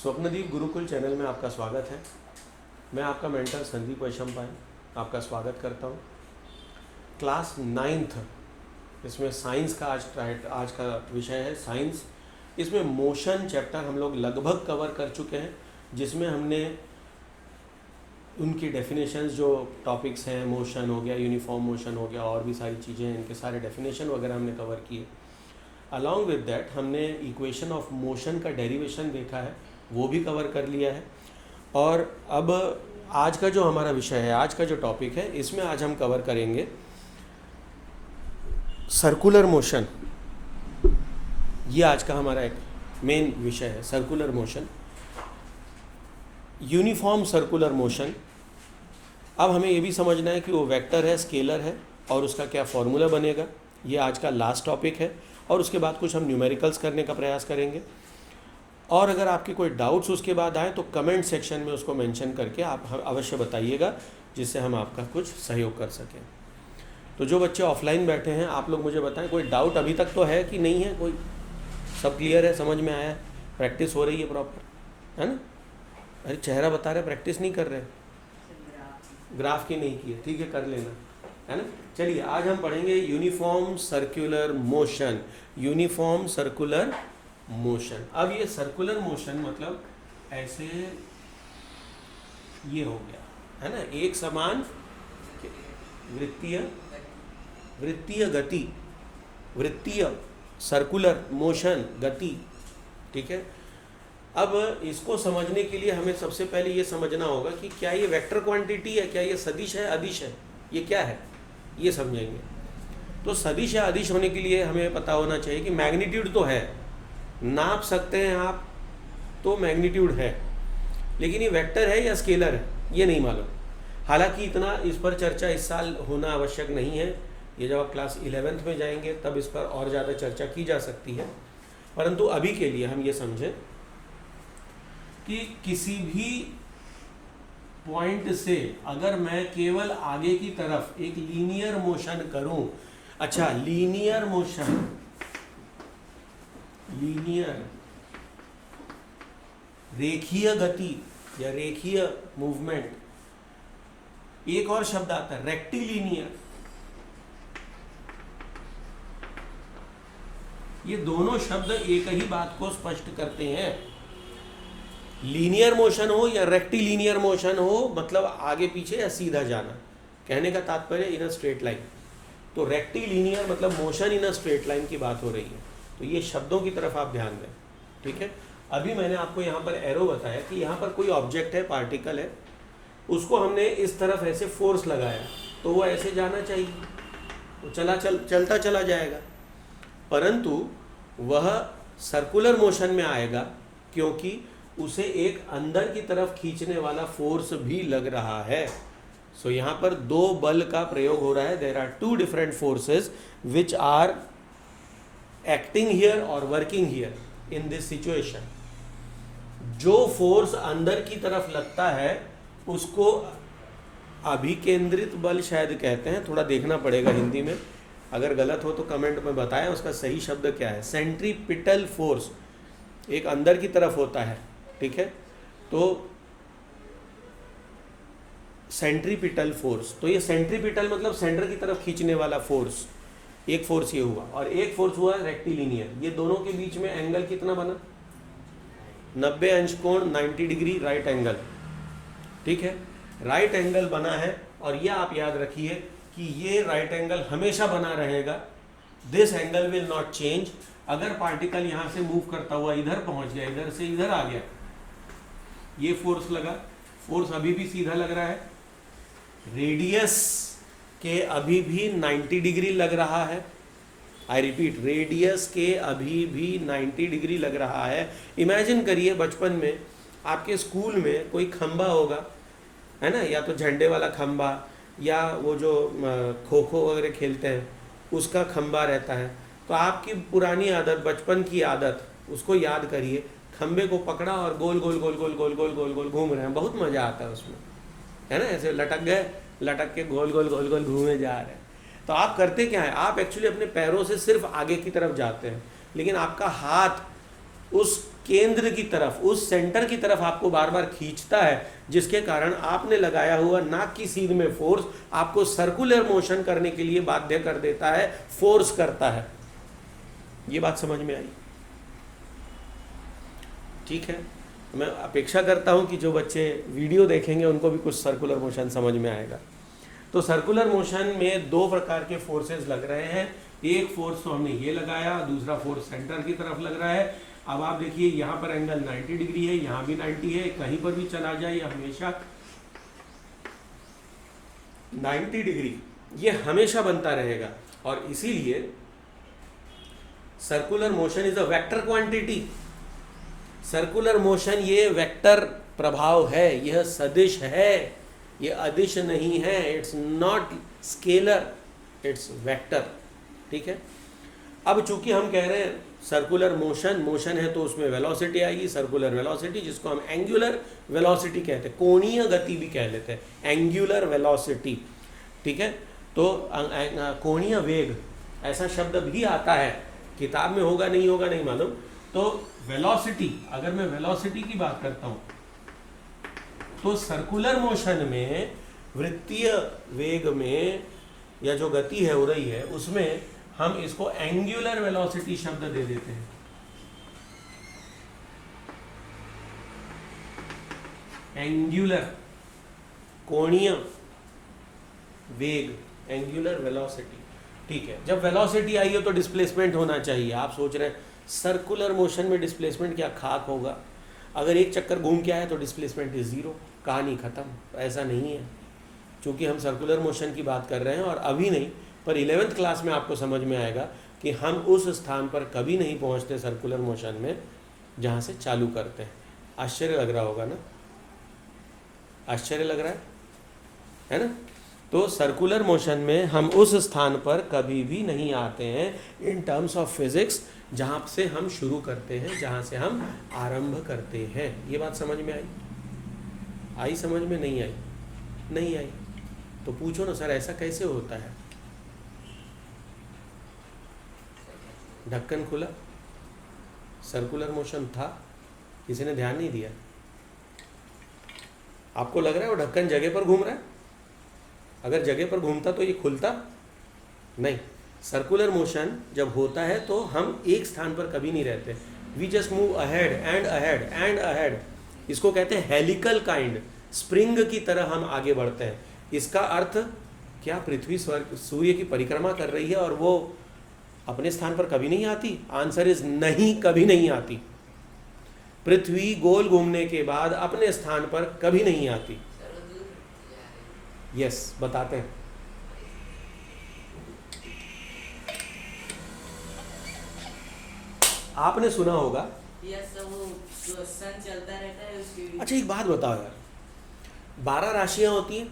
Swapnadeep Gurukul channel में आपका स्वागत है। मैं आपका मेंटर संदीप वैशंपायन आपका स्वागत करता हूँ। क्लास 9th इसमें साइंस का आज का विषय है साइंस। इसमें मोशन चैप्टर हम लोग लगभग कवर कर चुके हैं, जिसमें हमने उनकी डेफिनेशंस जो टॉपिक्स हैं, मोशन हो गया, यूनिफॉर्म मोशन हो गया, और भी सारी चीज़ें हैं, इनके सारे डेफिनेशन वगैरह हमने कवर किए। अलॉन्ग विद दैट हमने इक्वेशन ऑफ मोशन का डेरिवेशन देखा है, वो भी कवर कर लिया है। और अब आज का जो हमारा विषय है, आज का जो टॉपिक है, इसमें आज हम कवर करेंगे सर्कुलर मोशन। ये आज का हमारा एक मेन विषय है, circular motion, uniform circular motion. अब हमें ये भी समझना है कि वो वेक्टर है, स्केलर है, और उसका क्या फॉर्मूला बनेगा। ये आज का लास्ट टॉपिक है, और उसके बाद कुछ हम न्यूमेरिकल्स करने का प्रयास करेंगे। और अगर आपके कोई डाउट्स उसके बाद आए तो कमेंट सेक्शन में उसको मेंशन करके आप अवश्य बताइएगा, जिससे हम आपका कुछ सहयोग कर सकें। तो जो बच्चे ऑफलाइन बैठे हैं, आप लोग मुझे बताएं, कोई डाउट अभी तक तो है कि नहीं है? कोई सब क्लियर है, समझ में आया है, प्रैक्टिस हो रही है प्रॉपर, है ना? अरे चेहरा बता रहे प्रैक्टिस नहीं कर रहे, ग्राफ की नहीं की है, ठीक है, कर लेना, है ना। चलिए आज हम पढ़ेंगे uniform circular motion. Uniform circular motion. अब ये सर्कुलर मोशन मतलब ऐसे ये हो गया, है ना, एक समान वृत्तीय गति, वृत्तीय सर्कुलर मोशन गति, ठीक है। अब इसको समझने के लिए हमें सबसे पहले ये समझना होगा कि क्या ये वेक्टर क्वांटिटी है, क्या ये सदिश है, अदिश है, ये क्या है, ये समझेंगे। तो सदिश या अदिश होने के लिए हमें पता होना चाहिए कि मैग्नीट्यूड तो है, नाप सकते हैं आप, तो मैग्नीट्यूड है, लेकिन ये वेक्टर है या स्केलर है ये नहीं मालूम। हालांकि इतना इस पर चर्चा इस साल होना आवश्यक नहीं है, ये जब आप क्लास 11th में जाएंगे तब इस पर और ज़्यादा चर्चा की जा सकती है। परंतु अभी के लिए हम ये समझें कि किसी भी पॉइंट से अगर मैं केवल आगे की तरफ एक लीनियर मोशन करूं, अच्छा लीनियर मोशन, लीनियर रेखीय गति या रेखीय मूवमेंट, एक और शब्द आता है रेक्टिलिनियर। ये दोनों शब्द एक ही बात को स्पष्ट करते हैं। लीनियर मोशन हो या रेक्टिलिनियर मोशन हो, मतलब आगे पीछे या सीधा जाना, कहने का तात्पर्य इन अ स्ट्रेट लाइन। तो रेक्टिलिनियर मतलब motion in a straight line की बात हो रही है। तो ये शब्दों की तरफ आप ध्यान दें, ठीक है। अभी मैंने आपको यहाँ पर एरो बताया कि यहाँ पर कोई ऑब्जेक्ट है, पार्टिकल है, उसको हमने इस तरफ ऐसे फोर्स लगाया तो वो ऐसे जाना चाहिए, वो चलता चला जाएगा, परंतु वह सर्कुलर मोशन में आएगा क्योंकि उसे एक अंदर की तरफ खींचने वाला फोर्स भी लग रहा है। सो यहाँ पर दो बल का प्रयोग हो रहा है। There are two different forces which are acting here और working here in this situation. जो फोर्स अंदर की तरफ लगता है उसको अभिकेंद्रित बल शायद कहते हैं, थोड़ा देखना पड़ेगा हिंदी में, अगर गलत हो तो कमेंट में बताएं उसका सही शब्द क्या है। सेंट्रीपिटल फोर्स एक अंदर की तरफ होता है, ठीक है। तो सेंट्रीपिटल फोर्स, तो ये सेंट्रीपिटल मतलब सेंटर की तरफ खींचने वाला फोर्स, एक फोर्स ये हुआ, और एक फोर्स हुआ रेक्टिलिनियर। ये दोनों के बीच में एंगल कितना बना? 90 अंश कोण, 90 डिग्री राइट एंगल, ठीक है, राइट एंगल बना है। और यह आप याद रखिए कि ये राइट एंगल हमेशा बना रहेगा, this angle will not change. अगर पार्टिकल यहाँ से मूव करता हुआ इधर पहुँच गया, इधर से इधर आ गया, ये फोर्स लगा, फोर्स अभी भी सीधा लग रहा है, रेडियस के अभी भी 90 डिग्री लग रहा है। आई रिपीट, रेडियस के अभी भी 90 डिग्री लग रहा है। इमेजिन करिए बचपन में आपके स्कूल में कोई खंबा होगा, है ना, या तो झंडे वाला खंबा, या वो जो खो खो वगैरह खेलते हैं उसका खंबा रहता है। तो आपकी पुरानी आदत, बचपन की आदत, उसको याद करिए, खंबे को पकड़ा और गोल गोल गोल गोल गोल गोल गोल गोल घूम रहे हैं, बहुत मज़ा आता है उसमें, है ना। ऐसे लटक गए, लटक के गोल गोल गोल गोल घूमे जा रहे हैं। तो आप करते क्या है, आप एक्चुअली अपने पैरों से सिर्फ आगे की तरफ जाते हैं, लेकिन आपका हाथ उस केंद्र की तरफ, उस सेंटर की तरफ आपको बार बार खींचता है, जिसके कारण आपने लगाया हुआ नाक की सीध में फोर्स आपको सर्कुलर मोशन करने के लिए बाध्य कर देता है, फोर्स करता है। ये बात समझ में आई? ठीक है, मैं अपेक्षा करता हूं कि जो बच्चे वीडियो देखेंगे उनको भी कुछ सर्कुलर मोशन समझ में आएगा। तो सर्कुलर मोशन में दो प्रकार के फोर्सेस लग रहे हैं। एक फोर्स तो हमने ये लगाया, दूसरा फोर्स सेंटर की तरफ लग रहा है। अब आप देखिए यहाँ पर एंगल 90 डिग्री है, यहाँ भी 90 है, कहीं पर भी चला जाए ये हमेशा 90 डिग्री ये हमेशा बनता रहेगा। और इसीलिए circular motion is a vector quantity. Circular motion ये वेक्टर प्रभाव है, यह सदिश है, ये अदिश नहीं है। It's not scalar, it's vector. ठीक है, अब चूंकि हम कह रहे हैं सर्कुलर मोशन है तो उसमें वेलोसिटी आएगी, सर्कुलर वेलोसिटी, जिसको हम एंगुलर वेलोसिटी कहते हैं, कोणीय गति भी कह लेते हैं, एंगुलर वेलोसिटी। ठीक है, तो कोणीय वेग ऐसा शब्द भी आता है, किताब में होगा नहीं होगा नहीं मालूम। तो वेलोसिटी, अगर मैं वेलोसिटी की बात करता हूँ तो सर्कुलर मोशन में वृत्तीय वेग में या जो गति है हो रही है उसमें हम इसको एंगुलर वेलोसिटी शब्द दे देते हैं। एंगुलर, कोणीय वेग, एंगुलर वेलोसिटी। ठीक है, जब वेलोसिटी आई है तो डिस्प्लेसमेंट होना चाहिए। आप सोच रहे हैं सर्कुलर मोशन में डिस्प्लेसमेंट क्या खाक होगा? अगर एक चक्कर घूम के आया तो डिस्प्लेसमेंट इज जीरो, कहानी खत्म। ऐसा नहीं है, क्योंकि हम सर्कुलर मोशन की बात कर रहे हैं और अभी नहीं, पर 11th क्लास में आपको समझ में आएगा कि हम उस स्थान पर कभी नहीं पहुंचते सर्कुलर मोशन में जहां से चालू करते हैं। आश्चर्य लग रहा होगा ना? आश्चर्य लग रहा है ना? तो सर्कुलर मोशन में हम उस स्थान पर कभी भी नहीं आते हैं इन टर्म्स ऑफ फिजिक्स जहाँ से हम शुरू करते हैं, जहाँ से हम आरंभ करते हैं। ये बात समझ में आई? आई समझ में? नहीं आई? नहीं आई तो पूछो ना सर ऐसा कैसे होता है? ढक्कन खुला, सर्कुलर मोशन था, किसी ने ध्यान नहीं दिया। आपको लग रहा है वो ढक्कन जगह पर घूम रहा है? अगर जगह पर घूमता तो ये खुलता नहीं। सर्कुलर मोशन जब होता है तो हम एक स्थान पर कभी नहीं रहते, we just move ahead and ahead and ahead. इसको कहते हैं हेलिकल काइंड, स्प्रिंग की तरह हम आगे बढ़ते हैं। इसका अर्थ क्या? पृथ्वी सूर्य की परिक्रमा कर रही है और वो अपने स्थान पर कभी नहीं आती? आंसर इज नहीं, कभी नहीं आती। पृथ्वी गोल घूमने के बाद अपने स्थान पर कभी नहीं आती। यस, बताते हैं। आपने सुना होगा वो सन चलता रहता है उसकी। अच्छा एक बात बताओ यार, 12 राशियां होती हैं,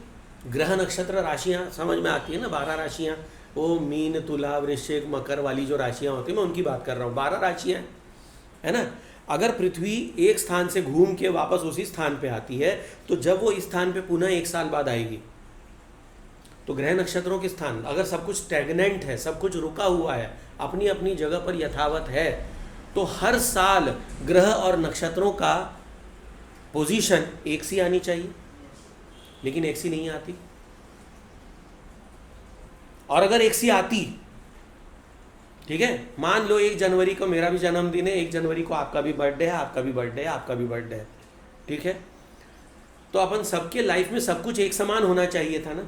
ग्रह नक्षत्र राशियां समझ में आती है ना? 12 राशियां, वो मीन तुला वृश्चिक मकर वाली जो राशियां होती हैं, मैं उनकी बात कर रहा हूँ। 12 राशियां है ना? अगर पृथ्वी एक स्थान से घूम के वापस उसी स्थान पे आती है तो जब वो इस स्थान पे पुनः 1 साल बाद आएगी तो ग्रह नक्षत्रों के स्थान, अगर सब कुछ स्टैग्नेंट है, सब कुछ रुका हुआ है, अपनी अपनी जगह पर यथावत है, तो हर साल ग्रह और नक्षत्रों का पोजीशन एक सी आनी चाहिए, लेकिन एक सी नहीं आती। और अगर एक सी आती, ठीक है, मान लो 1 जनवरी को मेरा भी जन्मदिन है, 1 जनवरी को आपका भी बर्थडे है, आपका भी बर्थडे है, आपका भी बर्थडे है, ठीक है, तो अपन सबके लाइफ में सब कुछ एक समान होना चाहिए था ना?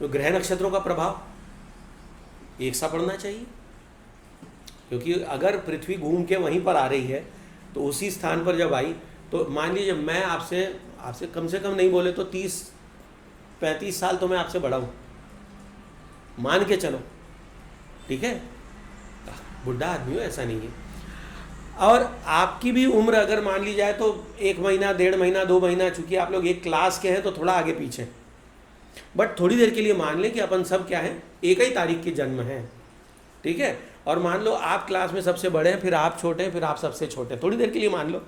तो ग्रह नक्षत्रों का प्रभाव एक सा पड़ना चाहिए, क्योंकि अगर पृथ्वी घूम के वहीं पर आ रही है तो उसी स्थान पर जब आई तो मान लीजिए मैं आपसे कम से कम नहीं बोले तो 30-35 साल तो मैं आपसे बड़ा हूँ, मान के चलो, ठीक है, बुढ़ा आदमी हो ऐसा नहीं है। और आपकी भी उम्र अगर मान ली जाए तो 1 महीना 1.5 महीना 2 महीना, चूंकि आप लोग एक क्लास के हैं तो थोड़ा आगे पीछे, बट थोड़ी देर के लिए मान लें कि अपन सब क्या है, एक ही तारीख के जन्म हैं, ठीक है, और मान लो आप क्लास में सबसे बड़े हैं, फिर आप छोटे हैं, फिर आप सबसे छोटे हैं, थोड़ी देर के लिए मान लो,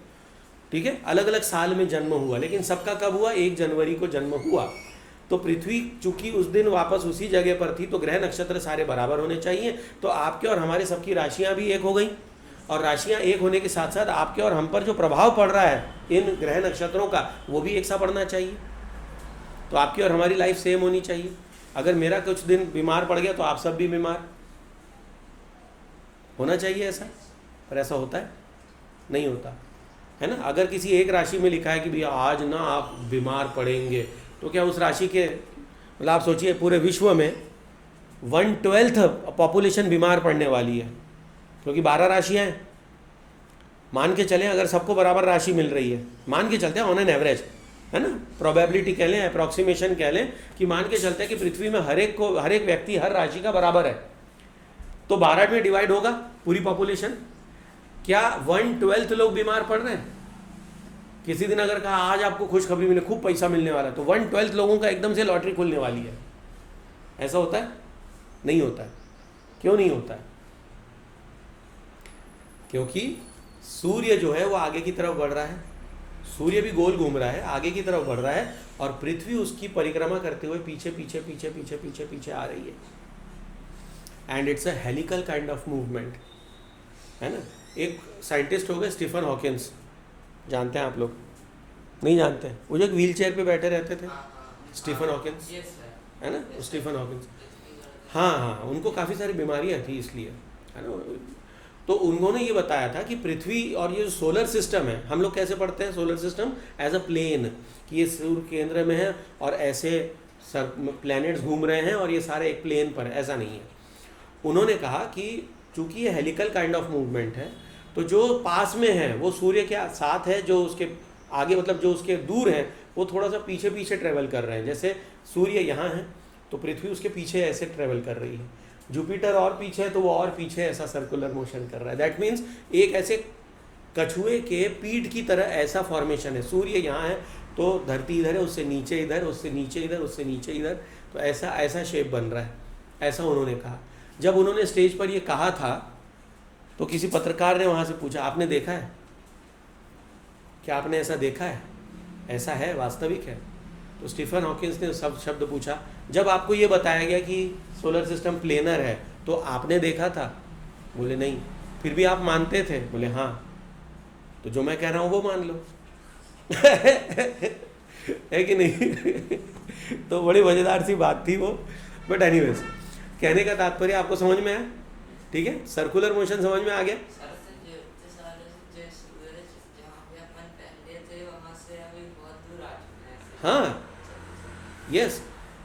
ठीक है, अलग अलग साल में जन्म हुआ, लेकिन सबका कब हुआ? 1 जनवरी को जन्म हुआ। तो पृथ्वी चूंकि उस दिन वापस उसी जगह पर थी तो ग्रह नक्षत्र सारे बराबर होने चाहिए, तो आपके और हमारे सबकी राशियां भी एक हो गई। और राशियां एक होने के साथ साथ आपके और हम पर जो प्रभाव पड़ रहा है इन ग्रह नक्षत्रों का वो भी एक सा पड़ना चाहिए। तो आपकी और हमारी लाइफ सेम होनी चाहिए। अगर मेरा कुछ दिन बीमार पड़ गया तो आप सब भी बीमार होना चाहिए ऐसा, पर ऐसा होता है नहीं होता है ना। अगर किसी एक राशि में लिखा है कि भैया आज ना आप बीमार पड़ेंगे, तो क्या उस राशि के मतलब आप सोचिए पूरे विश्व में 1/12 पॉपुलेशन बीमार पड़ने वाली है, क्योंकि 12 राशियाँ हैं। मान के चलें अगर सबको बराबर राशि मिल रही है, मान के चलते हैं ऑन एन एवरेज, है ना, प्रोबेबिलिटी कह लें, अप्रॉक्सीमेशन कह लें, कि मान के चलते हैं कि पृथ्वी में हर एक व्यक्ति हर राशि का बराबर है, तो 12 में डिवाइड होगा पूरी पॉपुलेशन। क्या 1/12 लोग बीमार पड़ रहे हैं? किसी दिन अगर कहा आज आपको खुशखबरी मिले, खूब पैसा मिलने वाला है, तो 1/12 लोगों का एकदम से लॉटरी खुलने वाली है। ऐसा होता है? नहीं होता है। क्यों नहीं होता है? क्योंकि सूर्य जो है वो आगे की तरफ बढ़ रहा है, सूर्य भी गोल घूम रहा है, आगे की तरफ बढ़ रहा है, और पृथ्वी उसकी परिक्रमा करते हुए पीछे पीछे पीछे पीछे पीछे पीछे आ रही है। And it's a helical kind of movement, है ना। एक साइंटिस्ट हो गए स्टीफन हॉकिंस, जानते हैं आप लोग? नहीं जानते हैं? वो जो एक व्हील चेयर पर बैठे रहते थे, स्टीफन हॉकिंस, है ना, स्टीफन हॉकिंस। हाँ हाँ, उनको काफ़ी सारी बीमारियाँ थी इसलिए, है ना। तो उन्होंने ये बताया था कि पृथ्वी और ये जो सोलर सिस्टम है, हम लोग कैसे पढ़ते हैं solar system as a plane, कि ये सूर्य केंद्र में है और ऐसे प्लैनेट्स घूम रहे हैं और ये सारे एक प्लेन पर है, ऐसा नहीं है। उन्होंने कहा कि चूंकि ये हेलिकल काइंड ऑफ मूवमेंट है, तो जो पास में है वो सूर्य के साथ है, जो उसके आगे मतलब जो उसके दूर हैं वो थोड़ा सा पीछे पीछे ट्रेवल कर रहे हैं। जैसे सूर्य यहाँ है तो पृथ्वी उसके पीछे ऐसे ट्रेवल कर रही है, जुपिटर और पीछे है तो वो और पीछे ऐसा सर्कुलर मोशन कर रहा है। दैट मीन्स एक ऐसे कछुए के पीठ की तरह ऐसा फॉर्मेशन है। सूर्य यहाँ है तो धरती इधर है, उससे नीचे इधर, उससे नीचे इधर, उससे नीचे इधर, तो ऐसा ऐसा शेप बन रहा है, ऐसा उन्होंने कहा। जब उन्होंने स्टेज पर ये कहा था तो किसी पत्रकार ने वहाँ से पूछा, आपने देखा है क्या, आपने ऐसा देखा है, ऐसा है, वास्तविक है? तो स्टीफन हॉकिंस ने सब शब्द पूछा, जब आपको ये बताया गया कि सोलर सिस्टम प्लेनर है तो आपने देखा था? बोले नहीं। फिर भी आप मानते थे? बोले हाँ। तो जो मैं कह रहा हूँ वो मान लो। है कि नहीं? तो बड़ी मज़ेदार सी बात थी वो। बट एनीवेज, कहने का तात्पर्य आपको समझ में आया? ठीक है, सर्कुलर मोशन समझ में आ गया? हाँ, यस।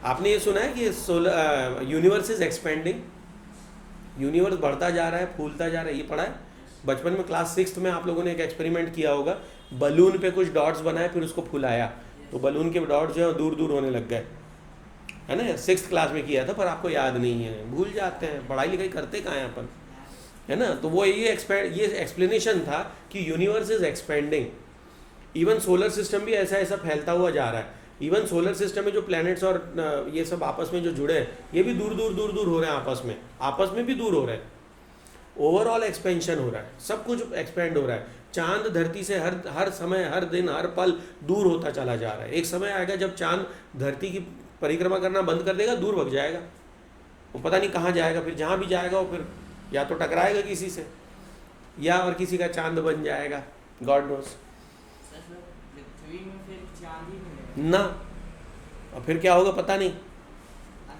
आपने ये सुना है कि solar universe is expanding, universe बढ़ता जा रहा है, फूलता जा रहा है, ये पढ़ा है बचपन में क्लास 6th में। आप लोगों ने एक एक्सपेरिमेंट किया होगा, बलून पे कुछ डॉट्स बनाए फिर उसको फुलाया, तो बलून के डॉट्स जो है दूर दूर होने लग गए, है ना। 6th क्लास में किया था, पर आपको याद नहीं है, भूल जाते हैं, पढ़ाई लिखाई करते कहाँ हैं अपन, है ना। तो वो ये एक्सप्लेनेशन था कि universe is expanding, even solar system भी ऐसा ऐसा फैलता हुआ जा रहा है। इवन सोलर सिस्टम में जो प्लैनेट्स और ये सब आपस में जो जुड़े हैं, ये भी दूर दूर दूर दूर हो रहे हैं, आपस में भी दूर हो रहे हैं। ओवरऑल एक्सपेंशन हो रहा है, सब कुछ एक्सपेंड हो रहा है। चांद धरती से हर समय, हर दिन, हर पल दूर होता चला जा रहा है। एक समय आएगा जब चांद धरती की परिक्रमा करना बंद कर देगा, दूर भग जाएगा, वो पता नहीं कहाँ जाएगा, फिर जहाँ भी जाएगा वो फिर या तो टकराएगा किसी से या और किसी का चांद बन जाएगा, गॉड नोस ना। और फिर क्या होगा पता नहीं,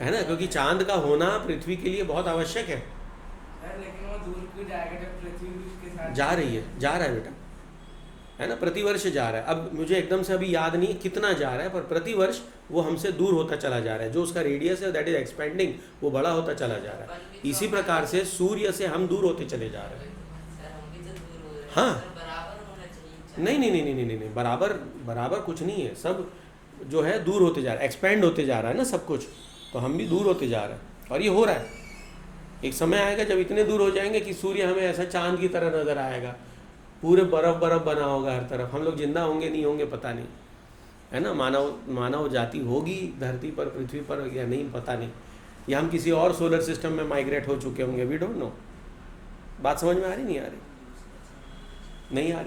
है ना, क्योंकि चांद का होना पृथ्वी के लिए बहुत आवश्यक है। लेकिन वो दूर क्यों जाएगा जब पृथ्वी भी उसके साथ जा रहा है बेटा, है ना, प्रतिवर्ष जा रहा है। अब मुझे एकदम से अभी याद नहीं कितना जा रहा है, पर प्रतिवर्ष वो हमसे दूर होता चला जा रहा है। जो उसका रेडियस है दैट इज एक्सपेंडिंग, वो बड़ा होता चला जा रहा है। इसी प्रकार से सूर्य से हम दूर होते चले जा रहे हैं। हाँ, नहीं, बराबर कुछ नहीं है, सब जो है दूर होते जा रहा है, एक्सपेंड होते जा रहा है ना सब कुछ, तो हम भी दूर होते जा रहे हैं। और ये हो रहा है, एक समय आएगा जब इतने दूर हो जाएंगे कि सूर्य हमें ऐसा चांद की तरह नजर आएगा, पूरे बर्फ बना होगा हर तरफ। हम लोग जिंदा होंगे नहीं होंगे पता नहीं, है ना, मानव जाति होगी धरती पर, पृथ्वी पर या नहीं पता नहीं, या हम किसी और सोलर सिस्टम में माइग्रेट हो चुके होंगे, वी डोंट नो। बात समझ में आ रही नहीं आ रही? नहीं आ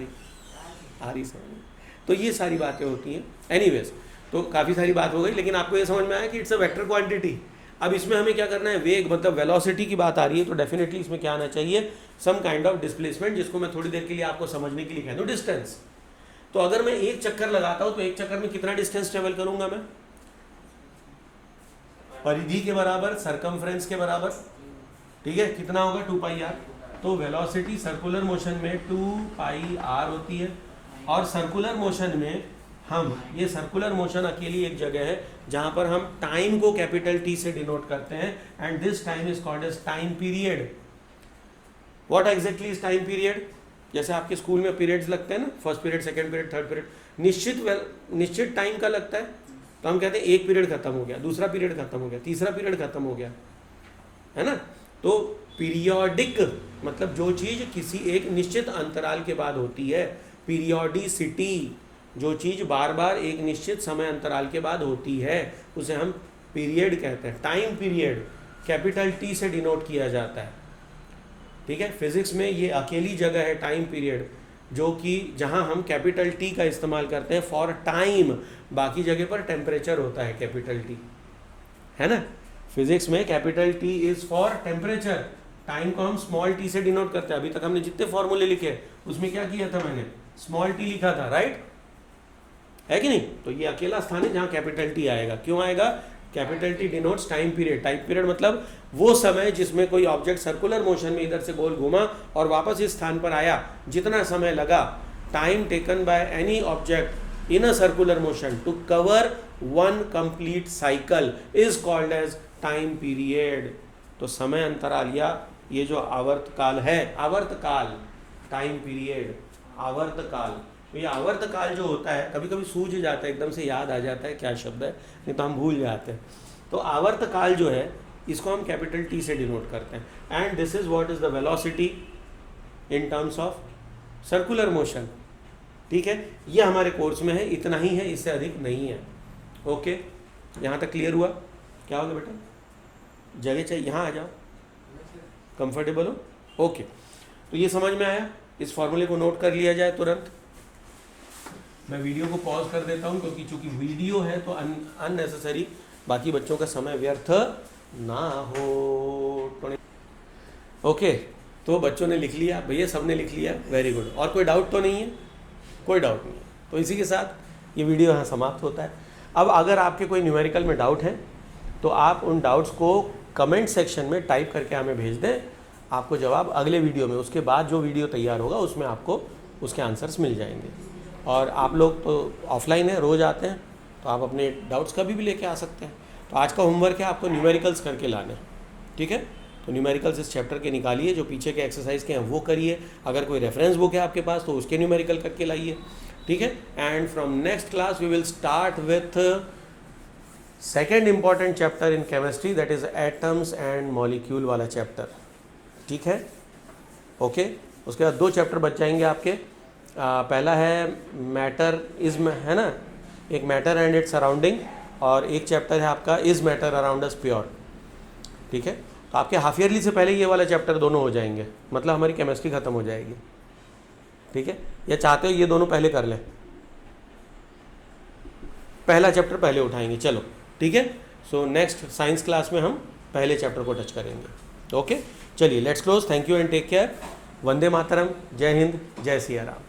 रही समझ में? तो ये सारी बातें होती हैं। एनीवेज, तो काफ़ी सारी बात हो गई, लेकिन आपको ये समझ में आया कि इट्स अ वेक्टर क्वांटिटी। अब इसमें हमें क्या करना है, वेग मतलब वेलोसिटी की बात आ रही है, तो डेफिनेटली इसमें क्या आना चाहिए, सम काइंड ऑफ डिस्प्लेसमेंट, जिसको मैं थोड़ी देर के लिए आपको समझने के लिए कह दूँ डिस्टेंस। तो अगर मैं एक चक्कर लगाता हूँ तो एक चक्कर में कितना डिस्टेंस ट्रेवल करूंगा मैं, परिधि के बराबर, सरकमफ्रेंस के बराबर, ठीक है, कितना होगा 2πr। तो वेलोसिटी सर्कुलर मोशन में 2πr होती है, और सर्कुलर मोशन में हम, ये सर्कुलर मोशन अकेली एक जगह है जहां पर हम टाइम को कैपिटल टी से डिनोट करते हैं, and this time is called as time period. What exactly is time period? जैसे आपके स्कूल में पीरियड्स लगते हैं ना, first period, second period, third period, निश्चित टाइम का लगता है, तो हम कहते हैं एक पीरियड खत्म हो गया, दूसरा पीरियड खत्म हो गया, तीसरा पीरियड खत्म हो गया, है ना। तो पीरियोडिक मतलब जो चीज़ किसी एक निश्चित अंतराल के बाद होती है, पीरियोडिसिटी जो चीज़ बार बार एक निश्चित समय अंतराल के बाद होती है, उसे हम पीरियड कहते हैं। टाइम पीरियड कैपिटल टी से डिनोट किया जाता है, ठीक है। फिजिक्स में ये अकेली जगह है टाइम पीरियड, जो कि जहां हम कैपिटल टी का इस्तेमाल करते हैं फॉर टाइम, बाकी जगह पर टेम्परेचर होता है कैपिटल टी, है ना। फिजिक्स में capital T is for temperature, time को हम स्मॉल टी से डिनोट करते हैं। अभी तक हमने जितने फॉर्मूले लिखे उसमें क्या किया था, मैंने स्मॉल टी लिखा था, राइट, है कि नहीं। तो ये अकेला स्थान है जहां कैपिटल टी आएगा। क्यों आएगा? Capital T denotes time period. Time period मतलब वो समय जिसमें कोई ऑब्जेक्ट सर्कुलर मोशन में इधर से गोल घूमा और वापस इस स्थान पर आया, जितना समय लगा, time taken by any object in a circular motion to cover one complete cycle is called as time period. तो समय अंतराल या ये जो आवर्तकाल है, आवर्तकाल, टाइम पीरियड, आवर्तकाल। तो ये आवर्तकाल जो होता है, कभी कभी सूझ जाता है, एकदम से याद आ जाता है क्या शब्द है, नहीं तो हम भूल जाते हैं। तो आवर्तकाल जो है इसको हम कैपिटल टी से डिनोट करते हैं, and this is what is the velocity in terms of circular motion, ठीक है। ये हमारे कोर्स में है, इतना ही है, इससे अधिक नहीं है। ओके, यहाँ तक क्लियर हुआ? क्या होगा बेटा, जगह चाहिए, यहाँ आ जाओ, कंफर्टेबल हो? ओके, तो ये समझ में आया। इस फॉर्मूले को नोट कर लिया जाए तुरंत। मैं वीडियो को पॉज कर देता हूँ, क्योंकि चूंकि वीडियो है तो अननेसेसरी बाकी बच्चों का समय व्यर्थ ना हो। ओके, तो बच्चों ने लिख लिया, भैया सबने लिख लिया, वेरी गुड। और कोई डाउट तो नहीं है? कोई डाउट नहीं है। तो इसी के साथ ये वीडियो यहाँ समाप्त होता है। अब अगर आपके कोई न्यूमेरिकल में डाउट है तो आप उन डाउट्स को कमेंट सेक्शन में टाइप करके हमें भेज दें, आपको जवाब अगले वीडियो में, उसके बाद जो वीडियो तैयार होगा उसमें आपको उसके आंसर्स मिल जाएंगे। और आप लोग तो ऑफलाइन है, रोज़ आते हैं, तो आप अपने डाउट्स कभी भी लेके आ सकते हैं। तो आज का होमवर्क है आपको न्यूमेरिकल्स करके लाने, ठीक है। तो न्यूमेरिकल्स इस चैप्टर के निकालिए, जो पीछे के एक्सरसाइज के हैं वो करिए, अगर कोई रेफरेंस बुक है आपके पास तो उसके न्यूमेरिकल करके लाइए, ठीक है। And from next class we will start with second important chapter in chemistry, that is atoms and molecule वाला चैप्टर, ठीक है। ओके, उसके बाद 2 चैप्टर बच जाएंगे आपके। पहला है मैटर इज, है ना, एक मैटर एंड इट्स सराउंडिंग, और एक चैप्टर है आपका is matter around us pure, ठीक है। तो आपके हाफ ईयरली से पहले ये वाला चैप्टर दोनों हो जाएंगे, मतलब हमारी केमिस्ट्री खत्म हो जाएगी, ठीक है। या चाहते हो ये दोनों पहले कर लें, पहला चैप्टर पहले उठाएंगे, चलो ठीक है। सो नेक्स्ट साइंस क्लास में हम पहले चैप्टर को टच करेंगे। ओके, चलिए let's close, thank you and take care. वंदे मातरम, जय हिंद, जय सिया राम।